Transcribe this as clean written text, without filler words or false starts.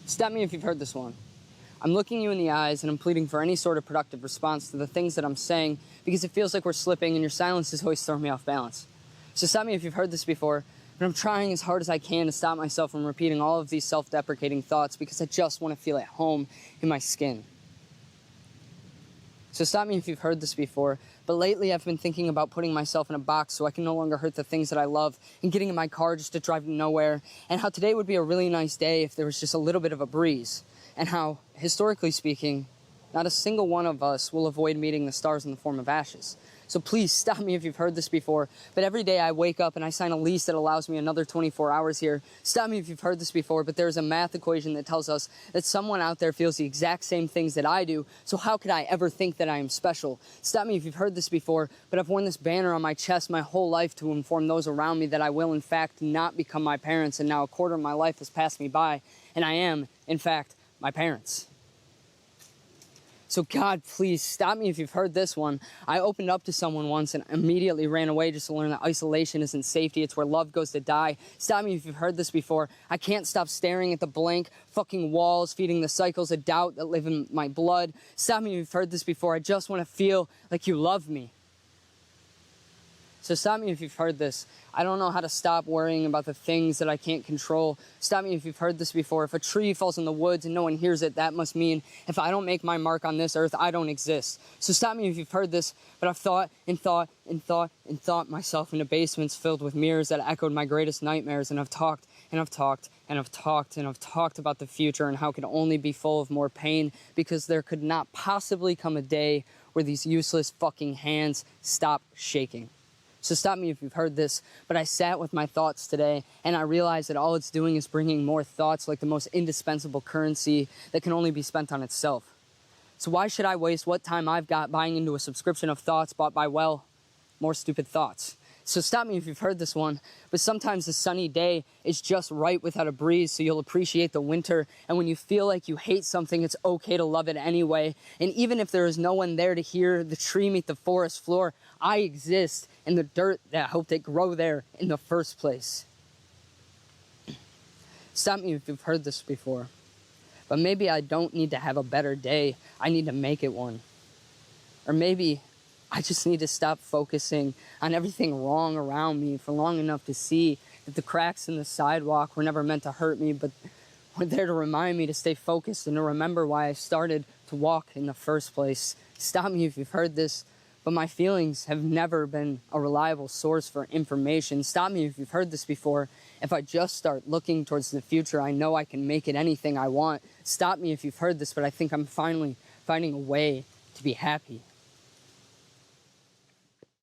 Stop me if you've heard this one. I'm looking you in the eyes and I'm pleading for any sort of productive response to the things that I'm saying because it feels like we're slipping and your silence is always throwing me off balance. So stop me if you've heard this before, but I'm trying as hard as I can to stop myself from repeating all of these self-deprecating thoughts because I just want to feel at home in my skin. So stop me if you've heard this before, but lately I've been thinking about putting myself in a box so I can no longer hurt the things that I love and getting in my car just to drive nowhere, and how today would be a really nice day if there was just a little bit of a breeze, and how, historically speaking, not a single one of us will avoid meeting the stars in the form of ashes. So please stop me if you've heard this before, but every day I wake up and I sign a lease that allows me another 24 hours here. Stop me if you've heard this before, but there's a math equation that tells us that someone out there feels the exact same things that I do, so how could I ever think that I am special? Stop me if you've heard this before, but I've worn this banner on my chest my whole life to inform those around me that I will in fact not become my parents, and now a quarter of my life has passed me by, and I am, in fact, my parents. So God, please stop me if you've heard this one. I opened up to someone once and immediately ran away just to learn that isolation isn't safety. It's where love goes to die. Stop me if you've heard this before. I can't stop staring at the blank fucking walls, feeding the cycles of doubt that live in my blood. Stop me if you've heard this before. I just want to feel like you love me. So stop me if you've heard this. I don't know how to stop worrying about the things that I can't control. Stop me if you've heard this before. If a tree falls in the woods and no one hears it, that must mean if I don't make my mark on this earth, I don't exist. So stop me if you've heard this, but I've thought myself into basements filled with mirrors that echoed my greatest nightmares, and I've talked about the future and how it could only be full of more pain because there could not possibly come a day where these useless fucking hands stop shaking. So stop me if you've heard this, but I sat with my thoughts today and I realized that all it's doing is bringing more thoughts like the most indispensable currency that can only be spent on itself. So why should I waste what time I've got buying into a subscription of thoughts bought by, well, more stupid thoughts? So stop me if you've heard this one, but sometimes a sunny day is just right without a breeze, so you'll appreciate the winter, and when you feel like you hate something, it's okay to love it anyway, and even if there is no one there to hear the tree meet the forest floor, I exist in the dirt that helped it grow there in the first place. Stop me if you've heard this before, but maybe I don't need to have a better day, I need to make it one. Or maybe I just need to stop focusing on everything wrong around me for long enough to see that the cracks in the sidewalk were never meant to hurt me, but were there to remind me to stay focused and to remember why I started to walk in the first place. Stop me if you've heard this, but my feelings have never been a reliable source for information. Stop me if you've heard this before. If I just start looking towards the future, I know I can make it anything I want. Stop me if you've heard this, but I think I'm finally finding a way to be happy.